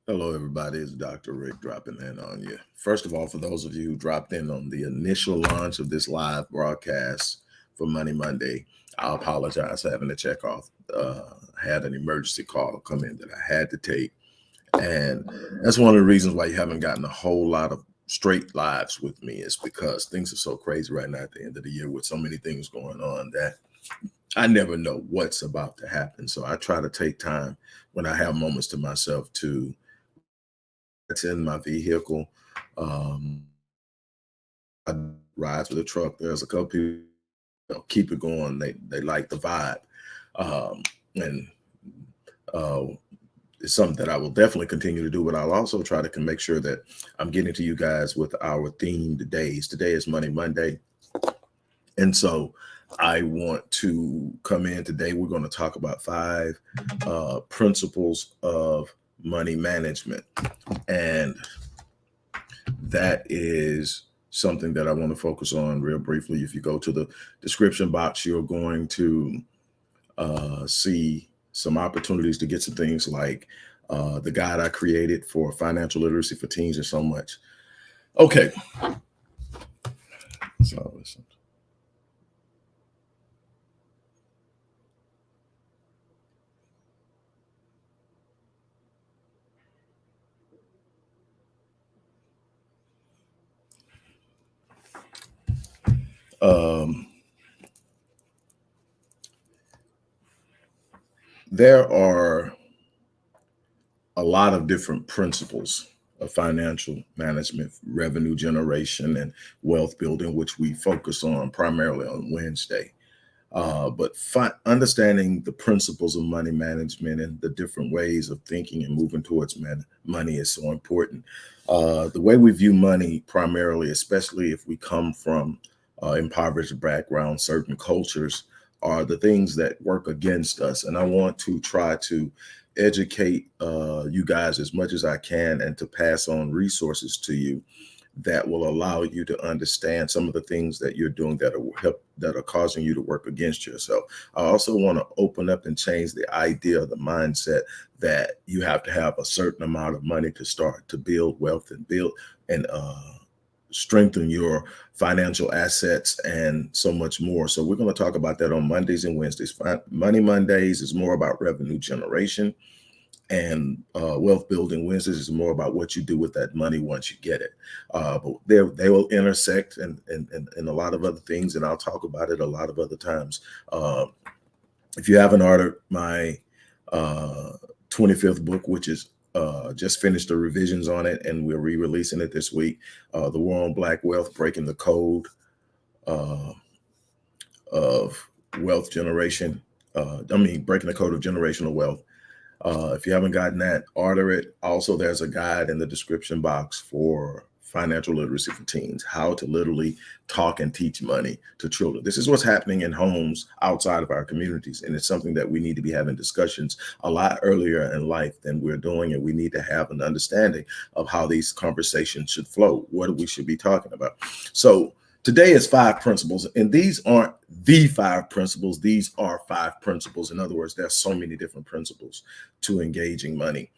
Hello, everybody. It's Dr. Rick dropping in on you. First of all, for those of you who dropped in on the initial launch of this live broadcast for Money Monday, I apologize for having to check off. Had an emergency call come in that I had to take. And that's one of the reasons why you haven't gotten a whole lot of straight lives with me, is because things are so crazy right now at the end of the year with so many things going on that I never know what's about to happen. So I try to take time when I have moments to myself to that's in my vehicle. Um, I ride with a truck. There's a couple people, keep it going. They like the vibe, and uh, it's something that I will definitely continue to do. But I'll also try to make sure that I'm getting to you guys with our themed days. Today is Money Monday, and so I want to come in today. We're going to talk about 5 principles of money management, and that is something that I want to focus on real briefly. If you go to the description box, you're going to see some opportunities to get some things like the guide I created for financial literacy for teens and so much. Okay. So listen. Um, there are a lot of different principles of financial management, revenue generation, and wealth building, which we focus on primarily on Wednesday. But understanding the principles of money management and the different ways of thinking and moving towards money is so important. The way we view money primarily, especially if we come from impoverished backgrounds, certain cultures, are the things that work against us. And I want to try to educate you guys as much as I can and to pass on resources to you that will allow you to understand some of the things that you're doing that are causing you to work against yourself. I also want to open up and change the idea, the mindset that you have to have a certain amount of money to start to build wealth and build and strengthen your financial assets and so much more. So we're going to talk about that on Mondays and Wednesdays. Money Mondays is more about revenue generation, and wealth building Wednesdays is more about what you do with that money once you get it. But they will intersect and a lot of other things, and I'll talk about it a lot of other times. If you haven't ordered my 25th book, which is just finished the revisions on it, and we're re-releasing it this week, The War on Black Wealth, Breaking the Code uh, of Wealth Generation. Breaking the Code of Generational Wealth. If you haven't gotten that, order it. Also, there's a guide in the description box for financial literacy for teens, how to literally talk and teach money to children. This is what's happening in homes outside of our communities. And it's something that we need to be having discussions a lot earlier in life than we're doing. And we need to have an understanding of how these conversations should flow, what we should be talking about. So today is 5 principles, and these aren't the 5 principles. These are 5 principles. In other words, there's so many different principles to engaging money,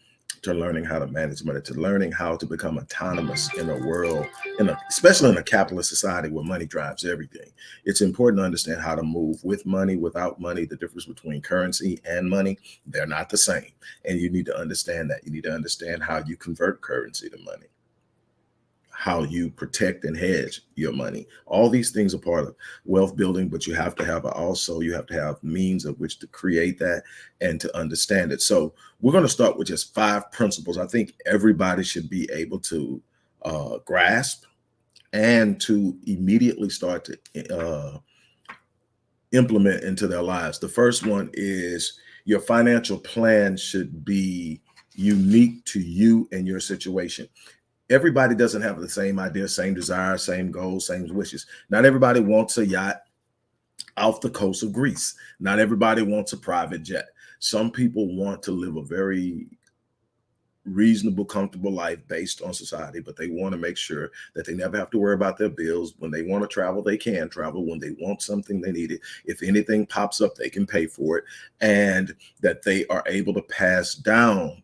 to learning how to manage money, to learning how to become autonomous in a world, especially in a capitalist society where money drives everything. It's important to understand how to move with money, without money, the difference between currency and money. They're not the same. And you need to understand that. You need to understand how you convert currency to money, how you protect and hedge your money. All these things are part of wealth building, but you have to have means of which to create that and to understand it. So we're going to start with just 5 principles I think everybody should be able to grasp and to immediately start to implement into their lives. The first one is your financial plan should be unique to you and your situation. Everybody doesn't have the same idea, same desire, same goals, same wishes. Not everybody wants a yacht off the coast of Greece. Not everybody wants a private jet. Some people want to live a very reasonable, comfortable life based on society, but they want to make sure that they never have to worry about their bills. When they want to travel, they can travel. When they want something, they need it. If anything pops up, they can pay for it, and that they are able to pass down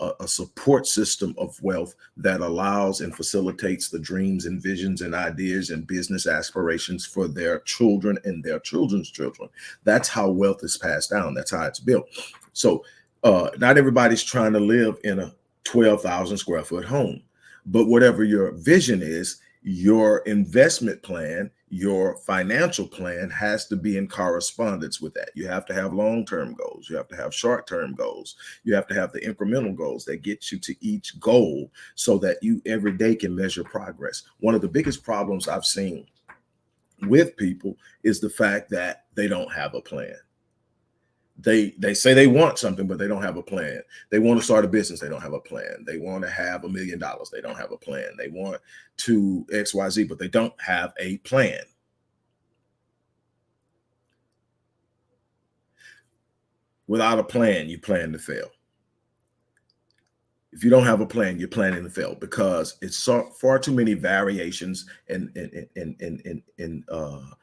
a support system of wealth that allows and facilitates the dreams and visions and ideas and business aspirations for their children and their children's children. That's how wealth is passed down. That's how it's built. So not everybody's trying to live in a 12,000 square foot home, but whatever your vision is, your investment plan, your financial plan has to be in correspondence with that. You have to have long-term goals. You have to have short-term goals. You have to have the incremental goals that get you to each goal so that you every day can measure progress. One of the biggest problems I've seen with people is the fact that they don't have a plan. They say they want something, but they don't have a plan. They want to start a business. They don't have a plan. They want to have $1 million. They don't have a plan. They want to XYZ, but they don't have a plan. Without a plan, you plan to fail. If you don't have a plan, you're planning to fail because it's so far too many variations and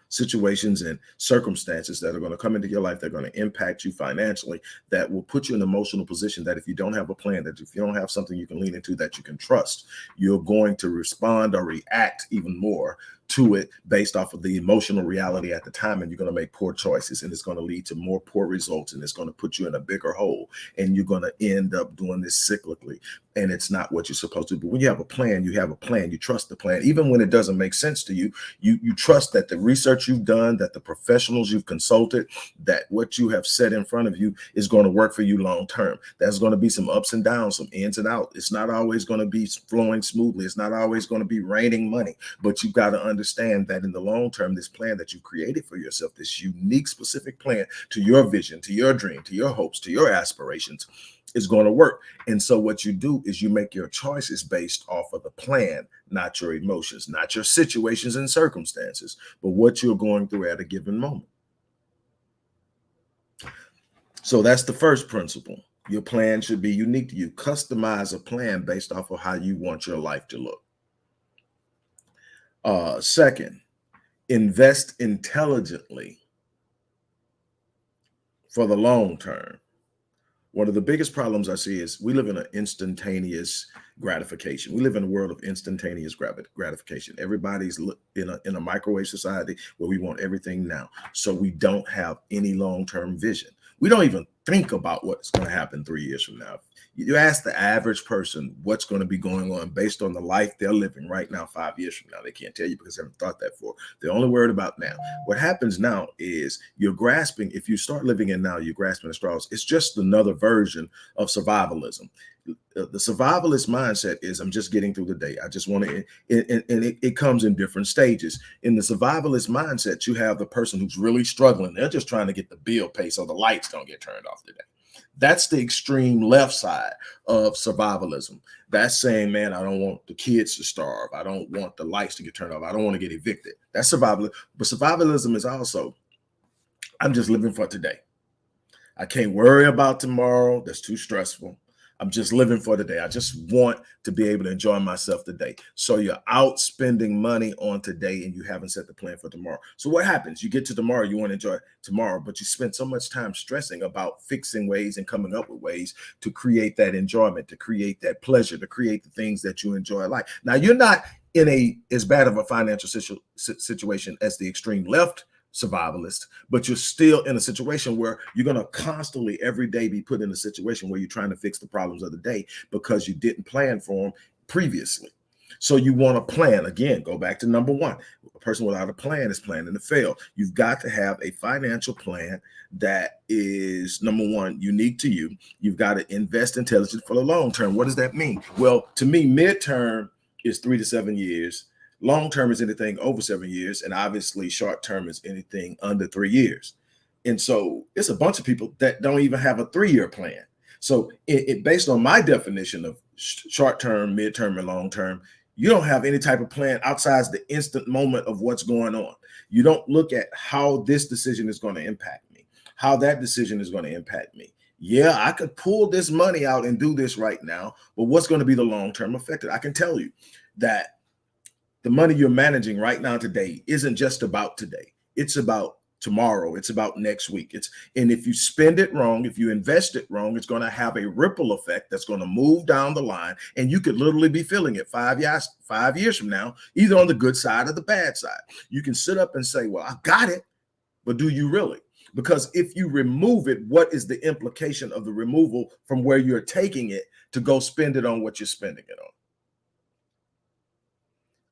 situations and circumstances that are going to come into your life. They're going to impact you financially. That will put you in an emotional position that if you don't have a plan, that if you don't have something you can lean into that you can trust, you're going to respond or react even more to it based off of the emotional reality at the time, and you're going to make poor choices, and it's going to lead to more poor results, and it's going to put you in a bigger hole, and you're going to end up doing this cyclically, and it's not what you're supposed to do. But when you have a plan, you have a plan. You trust the plan, even when it doesn't make sense to you. You trust that the research you've done, that the professionals you've consulted, that what you have set in front of you is going to work for you long term. There's going to be some ups and downs, some ins and outs. It's not always going to be flowing smoothly. It's not always going to be raining money, but you've got to understand that in the long term, this plan that you created for yourself, this unique, specific plan to your vision, to your dream, to your hopes, to your aspirations, is going to work. And so what you do is you make your choices based off of the plan, not your emotions, not your situations and circumstances, but what you're going through at a given moment. So that's the first principle. Your plan should be unique to you. Customize a plan based off of how you want your life to look. Second, invest intelligently for the long term. One of the biggest problems I see is we live in an instantaneous gratification. We live in a world of instantaneous gratification. Everybody's in a microwave society where we want everything now. So we don't have any long-term vision. We don't even think about what's going to happen 3 years from now. You ask the average person what's going to be going on based on the life they're living right now, 5 years from now. They can't tell you because they haven't thought that for. They're only worried about now. What happens now is you're grasping. If you start living in now, you're grasping at straws. It's just another version of survivalism. The survivalist mindset is I'm just getting through the day. I just want to, and it comes in different stages. In the survivalist mindset, you have the person who's really struggling. They're just trying to get the bill paid so the lights don't get turned off today. That's the extreme left side of survivalism. That's saying, man, I don't want the kids to starve. I don't want the lights to get turned off. I don't want to get evicted. That's survivalism. But survivalism is also, I'm just living for today. I can't worry about tomorrow. That's too stressful. I'm just living for today. I just want to be able to enjoy myself today. So you're out spending money on today and you haven't set the plan for tomorrow. So what happens? You get to tomorrow, you want to enjoy tomorrow, but you spend so much time stressing about fixing ways and coming up with ways to create that enjoyment, to create that pleasure, to create the things that you enjoy in life. Now, you're not in as bad of a financial situation as the extreme left survivalist, but you're still in a situation where you're going to constantly every day be put in a situation where you're trying to fix the problems of the day because you didn't plan for them previously. So you want a plan. Again, go back to number one. A person without a plan is planning to fail. You've got to have a financial plan that is, number one, unique to you. You've got to invest intelligently for the long term. What does that mean? Well, to me, midterm is 3 to 7 years. Long term is anything over 7 years, and obviously short term is anything under 3 years. And so it's a bunch of people that don't even have a 3-year plan. So it based on my definition of short term, midterm, and long term, you don't have any type of plan outside the instant moment of what's going on. You don't look at how this decision is going to impact me, how that decision is going to impact me. Yeah, I could pull this money out and do this right now, but what's going to be the long term effect? I can tell you that the money you're managing right now today isn't just about today. It's about tomorrow. It's about next week. And if you spend it wrong, if you invest it wrong, it's going to have a ripple effect that's going to move down the line, and you could literally be feeling it 5 years from now, either on the good side or the bad side. You can sit up and say, well, I got it, but do you really? Because if you remove it, what is the implication of the removal from where you're taking it to go spend it on what you're spending it on?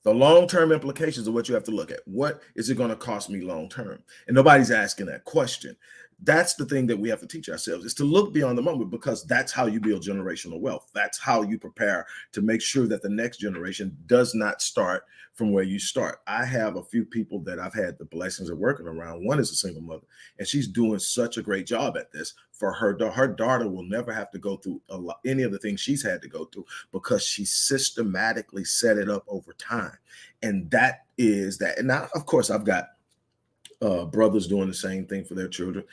The long-term implications of what you have to look at. What is it going to cost me long-term? And nobody's asking that question. That's the thing that we have to teach ourselves, is to look beyond the moment, because that's how you build generational wealth. That's how you prepare to make sure that the next generation does not start from where you start. I have a few people that I've had the blessings of working around. One is a single mother, and she's doing such a great job at this. For her daughter will never have to go through any of the things she's had to go through, because she systematically set it up over time. And that is that. And now, of course, I've got brothers doing the same thing for their children,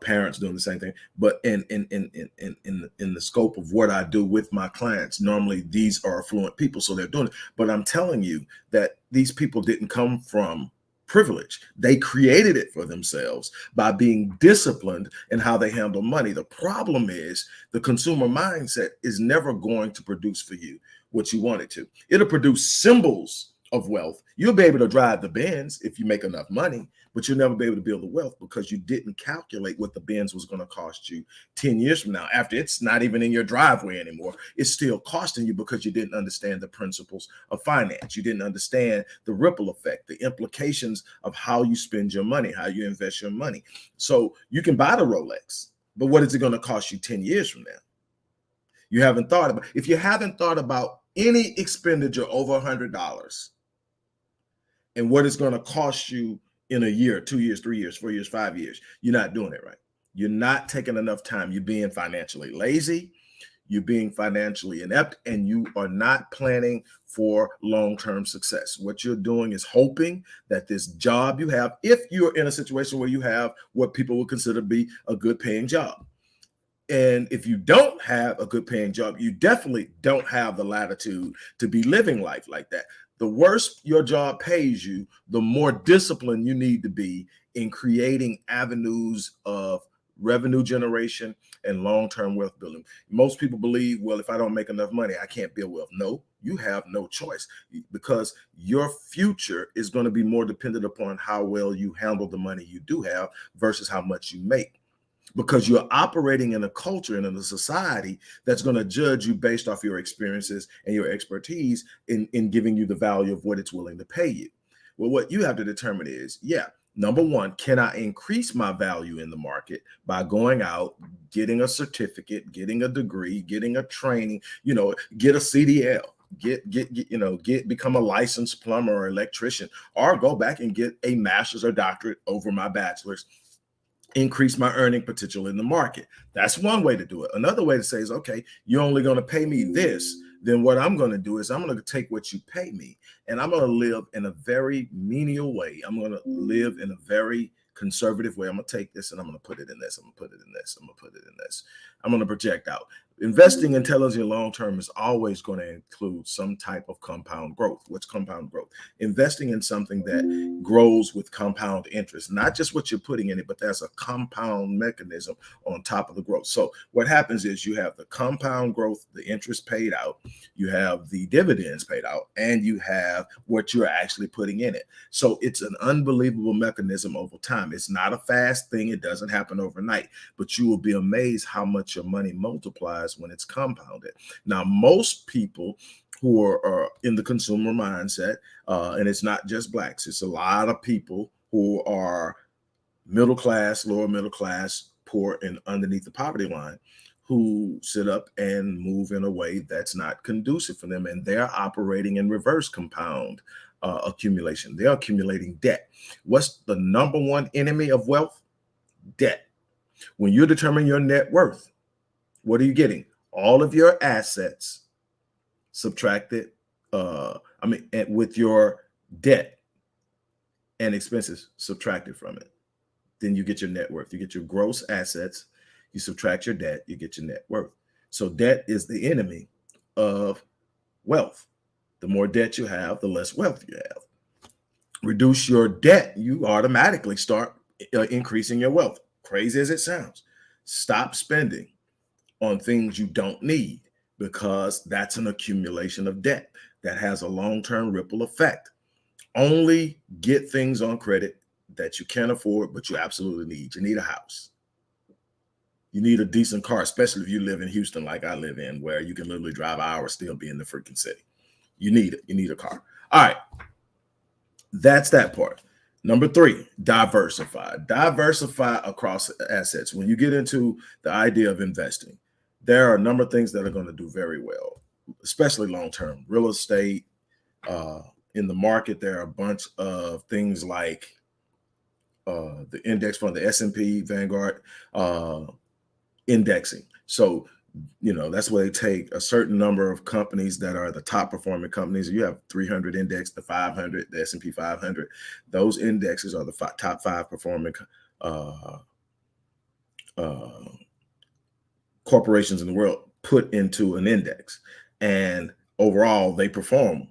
parents doing the same thing. But in the scope of what I do with my clients, normally these are affluent people, so they're doing it. But I'm telling you that these people didn't come from privilege. They created it for themselves by being disciplined in how they handle money. The problem is the consumer mindset is never going to produce for you what you want it to. It'll produce symbols of wealth. You'll be able to drive the Benz if you make enough money, but you'll never be able to build the wealth because you didn't calculate what the Benz was going to cost you 10 years from now. After it's not even in your driveway anymore, it's still costing you because you didn't understand the principles of finance. You didn't understand the ripple effect, the implications of how you spend your money, how you invest your money. So you can buy the Rolex, but what is it going to cost you 10 years from now? You haven't thought about. If you haven't thought about any expenditure over $100 and what it's going to cost you in a year, 2 years, 3 years, 4 years, 5 years, you're not doing it right. You're not taking enough time. You're being financially lazy. You're being financially inept, and you are not planning for long-term success. What you're doing is hoping that this job you have, if you're in a situation where you have what people would consider to be a good paying job. And if you don't have a good paying job, you definitely don't have the latitude to be living life like that. The worse your job pays you, the more disciplined you need to be in creating avenues of revenue generation and long-term wealth building. Most people believe, well, if I don't make enough money, I can't build wealth. No, you have no choice, because your future is going to be more dependent upon how well you handle the money you do have versus how much you make. Because you're operating in a culture and in a society that's going to judge you based off your experiences and your expertise in giving you the value of what it's willing to pay you. Well, what you have to determine is, number one, can I increase my value in the market by going out, getting a certificate, getting a degree, getting a training, get a CDL, become a licensed plumber or electrician, or go back and get a master's or doctorate over my bachelor's, increase my earning potential in the market. That's one way to do it. Another way to say is, okay, you're only going to pay me this. Then what I'm going to do is I'm going to take what you pay me, and I'm going to live in a very menial way. I'm going to live in a very conservative way. I'm going to take this and I'm going to put it in this. I'm going to put it in this. I'm going to put it in this. I'm going to project out. Investing intelligently long-term is always going to include some type of compound growth. What's compound growth? Investing in something that grows with compound interest, not just what you're putting in it, but there's a compound mechanism on top of the growth. So what happens is you have the compound growth, the interest paid out, you have the dividends paid out, and you have what you're actually putting in it. So it's an unbelievable mechanism over time. It's not a fast thing. It doesn't happen overnight, but you will be amazed how much your money multiplies when it's compounded. Now, most people who are in the consumer mindset, and it's not just blacks, it's a lot of people who are middle class, lower middle class, poor, and underneath the poverty line, who sit up and move in a way that's not conducive for them, and they're operating in reverse compound accumulation. They're accumulating debt. What's the number one enemy of wealth? Debt. When you determine your net worth, what are you getting? All of your assets subtracted, with your debt and expenses subtracted from it. Then you get your net worth. You get your gross assets, you subtract your debt, you get your net worth. So debt is the enemy of wealth. The more debt you have, the less wealth you have. Reduce your debt, you automatically start increasing your wealth. Crazy as it sounds. Stop spending on things you don't need, because that's an accumulation of debt that has a long-term ripple effect. Only get things on credit that you can't afford, but you absolutely need. You need a house. You need a decent car, especially if you live in Houston like I live in, where you can literally drive hours, still be in the freaking city. You need it. You need a car. All right. That's that part. Number 3, diversify. Diversify across assets. When you get into the idea of investing, there are a number of things that are going to do very well, especially long-term. Real estate, in the market, there are a bunch of things like the index fund, the S&P, Vanguard, indexing. So, that's where they take a certain number of companies that are the top performing companies. You have 300 index, the 500, the S&P 500. Those indexes are the top 5 performing corporations in the world put into an index. And overall, they perform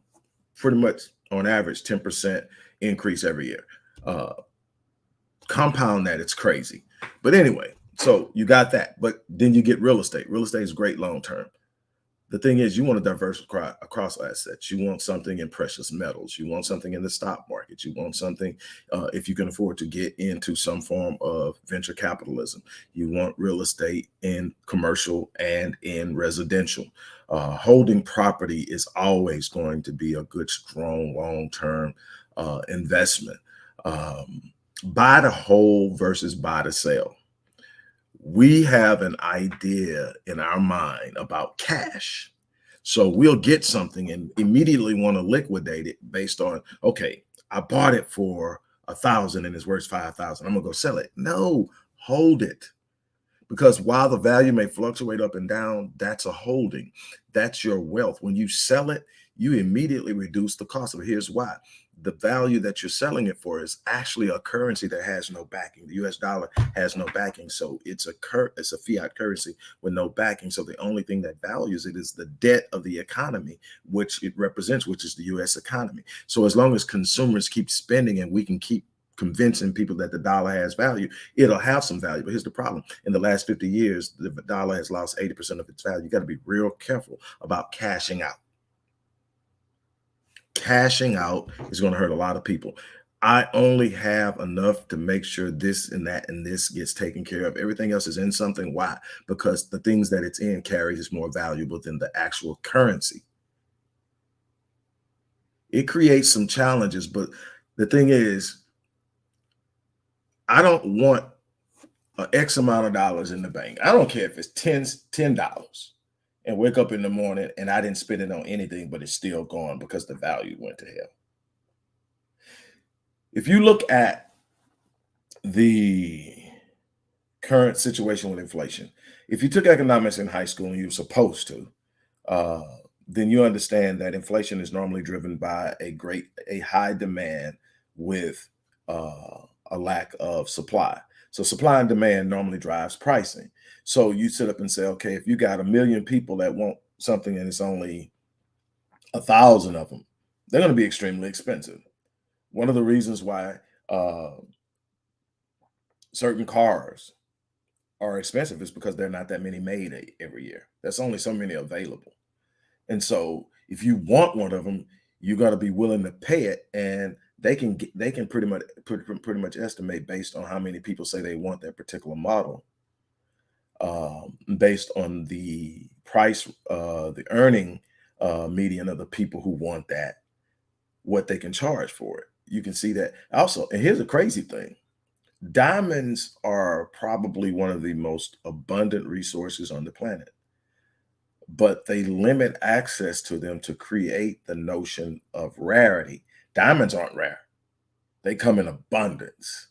pretty much on average 10% increase every year. Compound that, it's crazy. But anyway, so you got that. But then you get real estate. Real estate is great long term. The thing is, you want to diversify across assets. You want something in precious metals. You want something in the stock market. You want something, if you can afford to get into some form of venture capitalism. You want real estate in commercial and in residential. Holding property is always going to be a good, strong, long-term investment. Buy to hold versus buy to sell. We have an idea in our mind about cash. So we'll get something and immediately want to liquidate it based on, okay, I bought it for 1,000 and it's worth 5,000. I'm gonna go sell it. No, hold it. Because while the value may fluctuate up and down, that's a holding. That's your wealth. When you sell it, you immediately reduce the cost of it. Here's why. The value that you're selling it for is actually a currency that has no backing. The US dollar has no backing. So it's a fiat currency with no backing. So the only thing that values it is the debt of the economy, which it represents, which is the US economy. So as long as consumers keep spending and we can keep convincing people that the dollar has value, it'll have some value. But here's the problem. In the last 50 years, the dollar has lost 80% of its value. You got to be real careful about cashing out. Cashing out is going to hurt a lot of people. I only have enough to make sure this and that and this gets taken care of. Everything else is in something. Why? Because the things that it's in carries is more valuable than the actual currency. It creates some challenges, but the thing is, I don't want an X amount of dollars in the bank. I don't care if it's $10 and wake up in the morning and I didn't spend it on anything, but it's still gone because the value went to hell. If you look at the current situation with inflation, if you took economics in high school and you're supposed to, then you understand that inflation is normally driven by a high demand with a lack of supply. So supply and demand normally drives pricing. So you sit up and say, okay, if you got 1 million people that want something and it's only 1,000 of them, they're going to be extremely expensive. One of the reasons why certain cars are expensive is because there are not that many made every year. There's only so many available. And so if you want one of them, you got to be willing to pay it. And they can pretty much estimate based on how many people say they want that particular model, based on the price, the earning median of the people who want that, what they can charge for it. You can see that also. And here's a crazy thing. Diamonds are probably one of the most abundant resources on the planet, but they limit access to them to create the notion of rarity. Diamonds aren't rare. They come in abundance,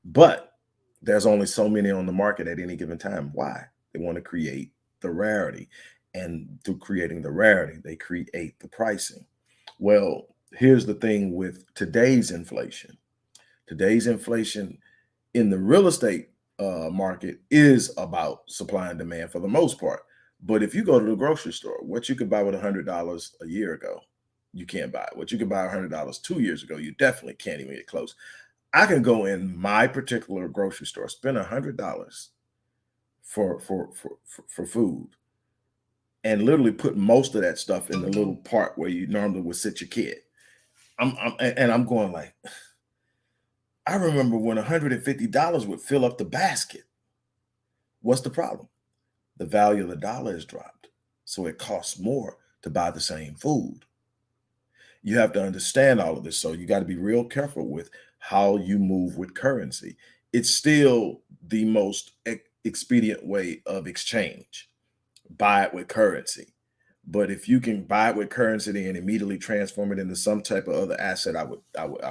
but there's only so many on the market at any given time. Why? They want to create the rarity. And through creating the rarity, they create the pricing. Well, here's the thing with today's inflation. Today's inflation in the real estate market is about supply and demand for the most part. But if you go to the grocery store, what you could buy with $100 a year ago, you can't buy it. What you could buy $100 2 years ago, you definitely can't even get close. I can go in my particular grocery store, spend $100 for food, and literally put most of that stuff in the little part where you normally would sit your kid. I'm going like, I remember when $150 would fill up the basket. What's the problem? The value of the dollar has dropped. So it costs more to buy the same food. You have to understand all of this. So you got to be real careful with how you move with currency. It's still the most expedient way of exchange. Buy it with currency. But if you can buy it with currency and immediately transform it into some type of other asset, I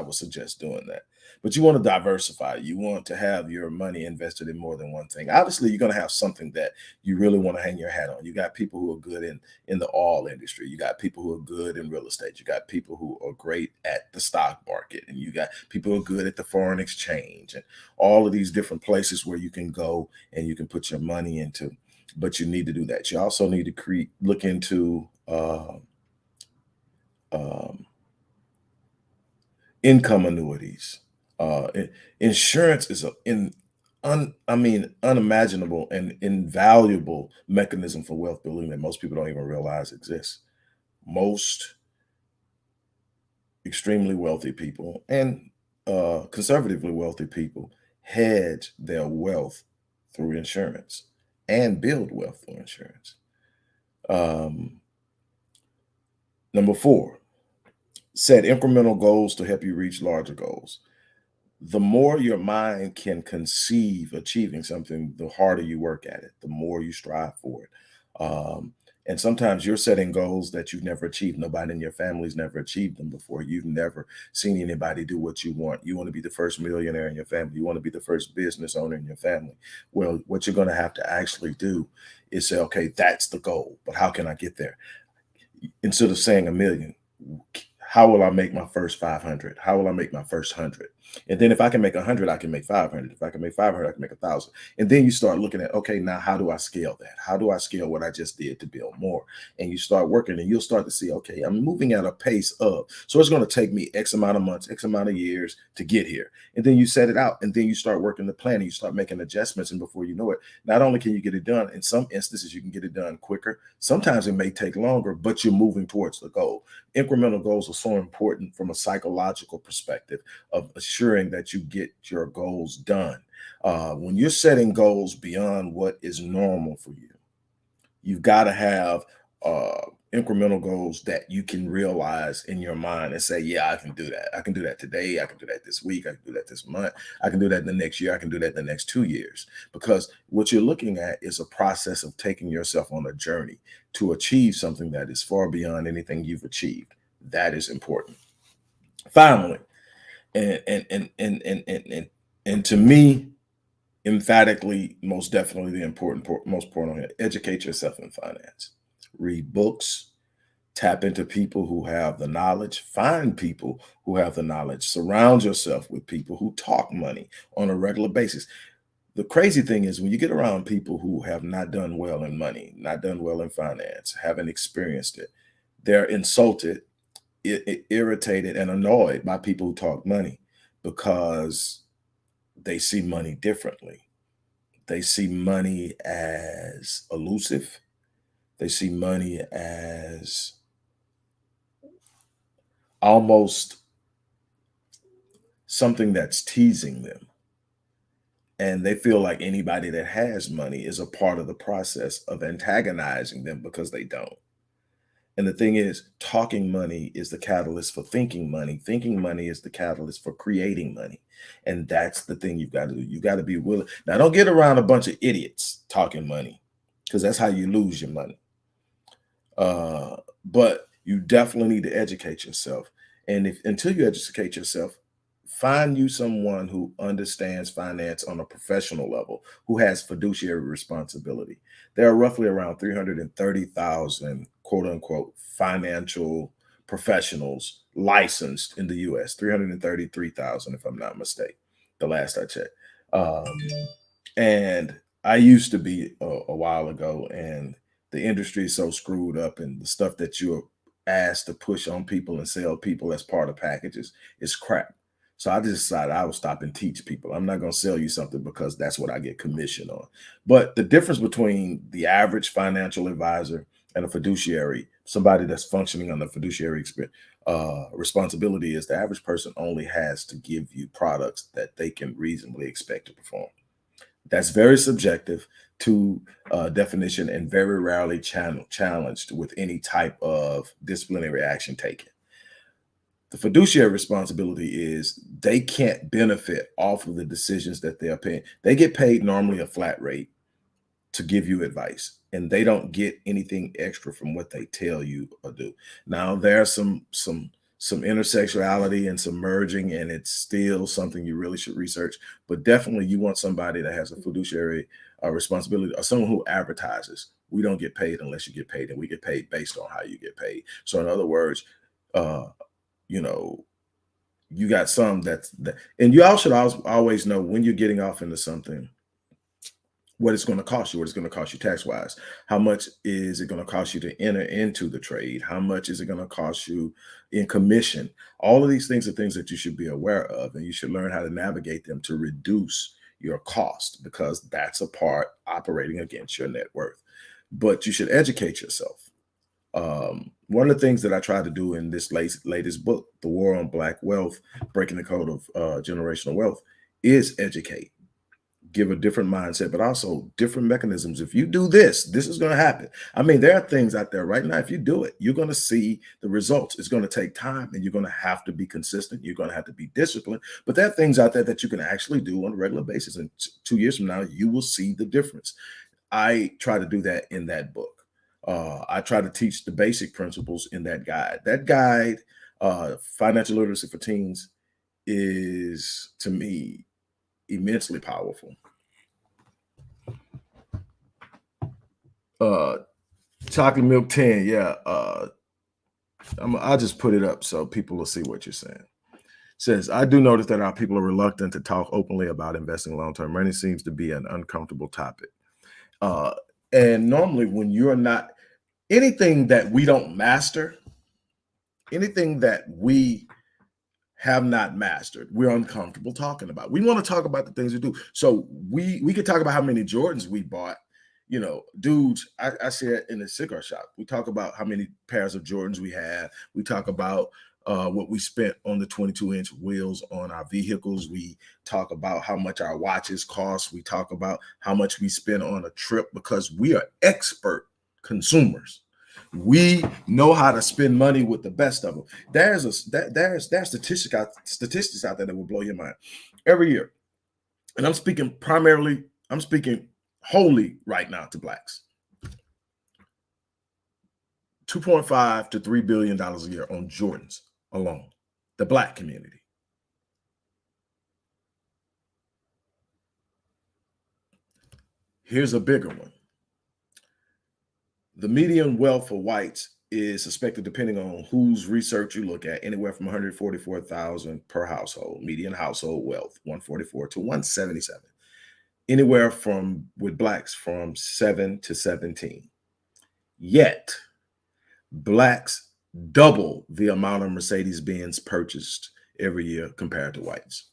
would suggest doing that. But you want to diversify. You want to have your money invested in more than one thing. Obviously, you're going to have something that you really want to hang your hat on. You got people who are good in the oil industry. You got people who are good in real estate. You got people who are great at the stock market, and you got people who are good at the foreign exchange, and all of these different places where you can go and you can put your money into. But you need to do that. You also need to look into um, income annuities. Insurance is unimaginable and invaluable mechanism for wealth building that most people don't even realize exists. Most extremely wealthy people and conservatively wealthy people hedge their wealth through insurance and build wealth through insurance. Um, Number 4, set incremental goals to help you reach larger goals. The more your mind can conceive achieving something, the harder you work at it, the more you strive for it. And sometimes you're setting goals that you've never achieved. Nobody in your family's never achieved them before. You've never seen anybody do what you want. You want to be the first millionaire in your family. You want to be the first business owner in your family. Well, what you're going to have to actually do is say, okay, that's the goal, but how can I get there? Instead of saying a million, how will I make my first 500? How will I make my first 100? And then if I can make 100, I can make 500. If I can make 500, I can make 1,000. And then you start looking at, okay, now how do I scale that? How do I scale what I just did to build more? And you start working and you'll start to see, okay, I'm moving at a pace of, so it's going to take me X amount of months, X amount of years to get here. And then you set it out and then you start working the plan and you start making adjustments. And before you know it, not only can you get it done, in some instances, you can get it done quicker. Sometimes it may take longer, but you're moving towards the goal. Incremental goals are so important from a psychological perspective of assuring that you get your goals done. When you're setting goals beyond what is normal for you, you've got to have uh, incremental goals that you can realize in your mind and say, yeah, I can do that. I can do that today. I can do that this week. I can do that this month. I can do that the next year. I can do that the next 2 years. Because what you're looking at is a process of taking yourself on a journey to achieve something that is far beyond anything you've achieved. That is important. Finally, and to me, emphatically, most definitely the most important here, educate yourself in finance. Read books, tap into people who have the knowledge, find people who have the knowledge, surround yourself with people who talk money on a regular basis. The crazy thing is when you get around people who have not done well in money, not done well in finance, haven't experienced it, they're insulted, irritated, and annoyed by people who talk money because they see money differently. They see money as elusive. They see money as almost something that's teasing them. And they feel like anybody that has money is a part of the process of antagonizing them because they don't. And the thing is, talking money is the catalyst for thinking money. Thinking money is the catalyst for creating money. And that's the thing you've got to do. You've got to be willing. Now, don't get around a bunch of idiots talking money because that's how you lose your money. But you definitely need to educate yourself. And if until you educate yourself, find you someone who understands finance on a professional level, who has fiduciary responsibility. There are roughly around 330,000 quote unquote financial professionals licensed in the US, 333,000, if I'm not mistaken, the last I checked. Um, and I used to be a while ago, and the industry is so screwed up, and the stuff that you're asked to push on people and sell people as part of packages is crap. So I just decided I will stop and teach people. I'm not going to sell you something because that's what I get commission on. But the difference between the average financial advisor and a fiduciary, somebody that's functioning on the fiduciary responsibility, is the average person only has to give you products that they can reasonably expect to perform. That's very subjective to definition and very rarely challenged with any type of disciplinary action taken. The fiduciary responsibility is they can't benefit off of the decisions that they're paying. They get paid normally a flat rate to give you advice, and they don't get anything extra from what they tell you or do. Now there's some intersectionality and some merging, and it's still something you really should research. But definitely, you want somebody that has a fiduciary responsibility, or someone who advertises. We don't get paid unless you get paid, and we get paid based on how you get paid. So, in other words, uh, you know, you got some and you all should always know when you're getting off into something, what it's going to cost you, what it's going to cost you tax wise. How much is it going to cost you to enter into the trade? How much is it going to cost you in commission? All of these things are things that you should be aware of, and you should learn how to navigate them to reduce your cost, because that's a part operating against your net worth. But you should educate yourself. One of the things that I try to do in this latest book, The War on Black Wealth, Breaking the Code of Generational Wealth, is educate, give a different mindset, but also different mechanisms. If you do this, this is going to happen. I mean, there are things out there right now. If you do it, you're going to see the results. It's going to take time, and you're going to have to be consistent. You're going to have to be disciplined. But there are things out there that you can actually do on a regular basis. And 2 years from now, you will see the difference. I try to do that in that book. I try to teach the basic principles in that guide. That guide, Financial Literacy for Teens, is, to me, immensely powerful. Chocolate Milk 10, yeah. I'll just put it up so people will see what you're saying. It says, I do notice that our people are reluctant to talk openly about investing long-term money. Seems to be an uncomfortable topic. And normally when you're not, anything that we don't master, anything that we have not mastered, we're uncomfortable talking about. We want to talk about the things we do. So we could talk about how many Jordans we bought. You know, dudes, I said in the cigar shop, we talk about how many pairs of Jordans we have. We talk about what we spent on the 22-inch wheels on our vehicles. We talk about how much our watches cost. We talk about how much we spend on a trip, because we are expert consumers. We know how to spend money with the best of them. There's statistics out there that will blow your mind every year. And I'm speaking wholly right now to Blacks. $2.5 to $3 billion a year on Jordans alone, the Black community. Here's a bigger one. The median wealth for whites is suspected, depending on whose research you look at, anywhere from 144,000 per household, median household wealth, 144 to 177. Anywhere from, with Blacks, from 7 to 17. Yet, Blacks double the amount of Mercedes-Benz purchased every year compared to whites.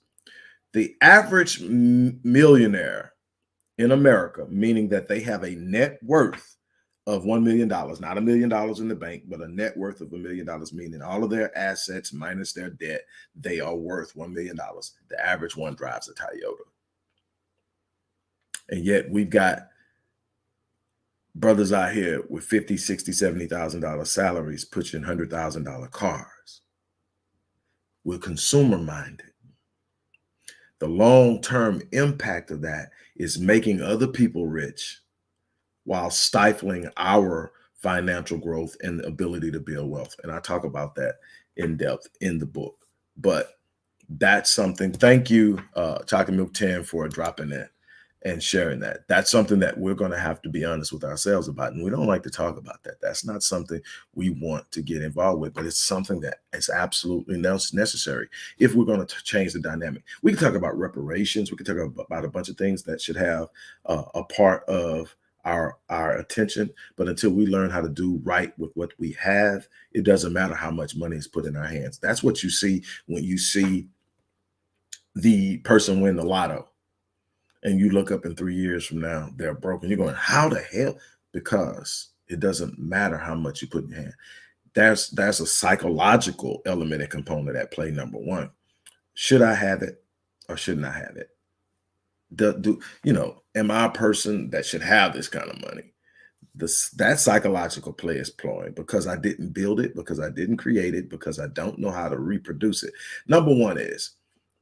The average millionaire in America, meaning that they have a net worth of $1 million, not $1 million in the bank, but a net worth of $1 million, meaning all of their assets minus their debt, they are worth $1 million. The average one drives a Toyota. And yet we've got brothers out here with $50,000, $60,000, $70,000 salaries pushing $100,000 cars. We're consumer minded. The long-term impact of that is making other people rich while stifling our financial growth and the ability to build wealth. And I talk about that in depth in the book. But that's something. Thank you, Chocolate Milk 10, for dropping that and sharing that. That's something that we're going to have to be honest with ourselves about. And we don't like to talk about that. That's not something we want to get involved with, but it's something that is absolutely necessary if we're going to change the dynamic. We can talk about reparations. We can talk about a bunch of things that should have a part of our attention. But until we learn how to do right with what we have, it doesn't matter how much money is put in our hands. That's what you see when you see the person win the lotto and you look up in 3 years from now, they're broken. You're going, how the hell? Because it doesn't matter how much you put in your hand. There's a psychological element and component at play. Number one, should I have it or shouldn't I have it? Am I a person that should have this kind of money? That psychological play is ploying because I didn't build it, because I didn't create it, because I don't know how to reproduce it. Number one is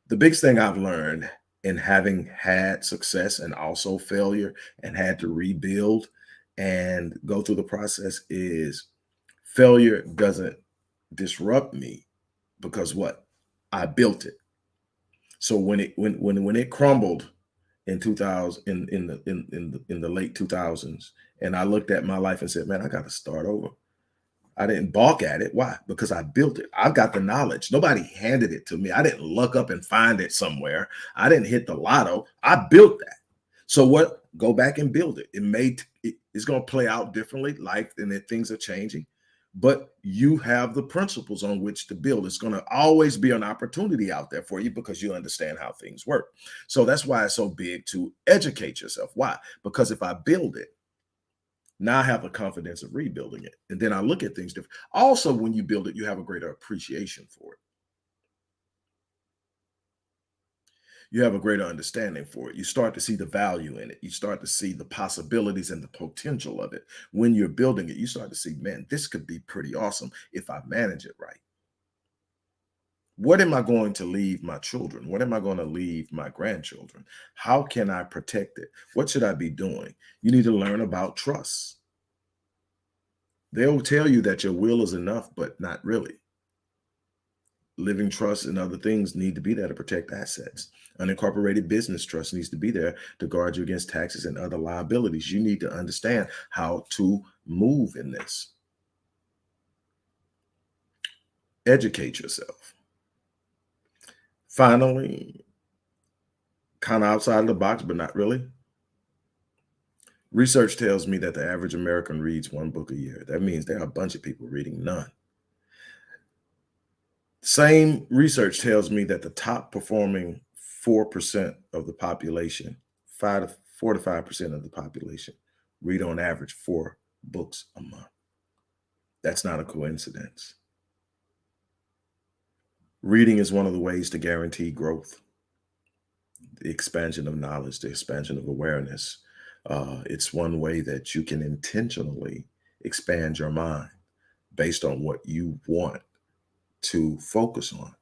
the biggest thing I've learned in having had success and also failure and had to rebuild and go through the process is failure doesn't disrupt me because what? I built it. So when it crumbled in 2000 in the late 2000s, and I looked at my life and said, man, I got to start over. I didn't balk at it. Why? Because I built it. I've got the knowledge. Nobody handed it to me. I didn't look up and find it somewhere. I didn't hit the lotto. I built that. So what? Go back and build it. It's going to play out differently. Life and things are changing, but you have the principles on which to build. It's going to always be an opportunity out there for you because you understand how things work. So that's why it's so big to educate yourself. Why? Because if I build it, now I have the confidence of rebuilding it. And then I look at things different. Also, when you build it, you have a greater appreciation for it. You have a greater understanding for it. You start to see the value in it. You start to see the possibilities and the potential of it. When you're building it, you start to see, man, this could be pretty awesome if I manage it right. What am I going to leave my children? What am I going to leave my grandchildren? How can I protect it? What should I be doing? You need to learn about trust. They'll tell you that your will is enough, but not really. Living trust and other things need to be there to protect assets. Unincorporated business trust needs to be there to guard you against taxes and other liabilities. You need to understand how to move in this. Educate yourself. Finally, kind of outside of the box, but not really. Research tells me that the average American reads one book a year. That means there are a bunch of people reading none. Same research tells me that the top performing 4% of the population, 4 to 5% of the population, read on average 4 books a month. That's not a coincidence. Reading is one of the ways to guarantee growth, the expansion of knowledge, the expansion of awareness. It's one way that you can intentionally expand your mind based on what you want to focus on.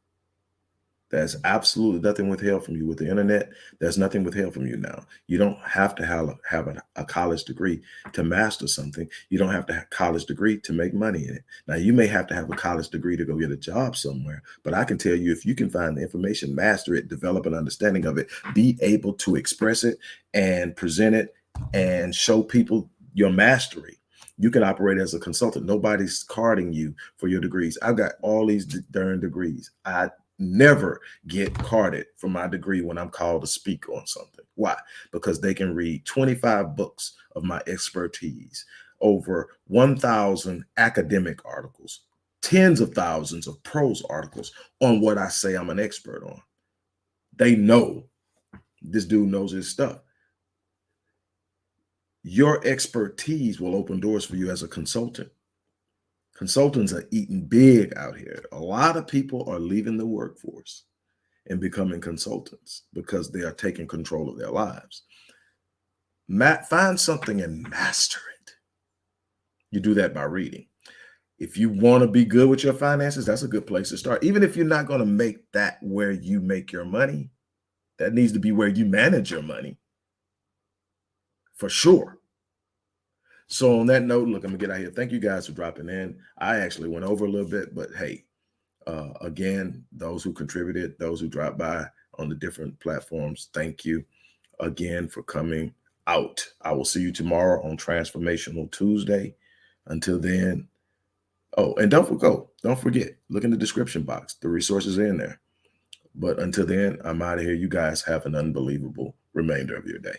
There's absolutely nothing withheld from you with the internet. There's nothing withheld from you now. You don't have to have a college degree to master something. You don't have to have a college degree to make money in it. Now, you may have to have a college degree to go get a job somewhere, but I can tell you, if you can find the information, master it, develop an understanding of it, be able to express it and present it and show people your mastery, you can operate as a consultant. Nobody's carding you for your degrees. I've got all these darn degrees. I never get carded for my degree when I'm called to speak on something. Why? Because they can read 25 books of my expertise, over 1,000 academic articles, tens of thousands of prose articles on what I say I'm an expert on. They know this dude knows his stuff. Your expertise will open doors for you as a consultant. Consultants are eating big out here. A lot of people are leaving the workforce and becoming consultants because they are taking control of their lives. Find something and master it. You do that by reading. If you want to be good with your finances, that's a good place to start. Even if you're not going to make that where you make your money, that needs to be where you manage your money. For sure. So on that note, look, I'm gonna get out of here. Thank you guys for dropping in. I actually went over a little bit, but hey, again, those who contributed, those who dropped by on the different platforms, thank you again for coming out. I will see you tomorrow on Transformational Tuesday. Until then, oh, and don't forget, look in the description box. The resources are in there. But until then, I'm out of here. You guys have an unbelievable remainder of your day.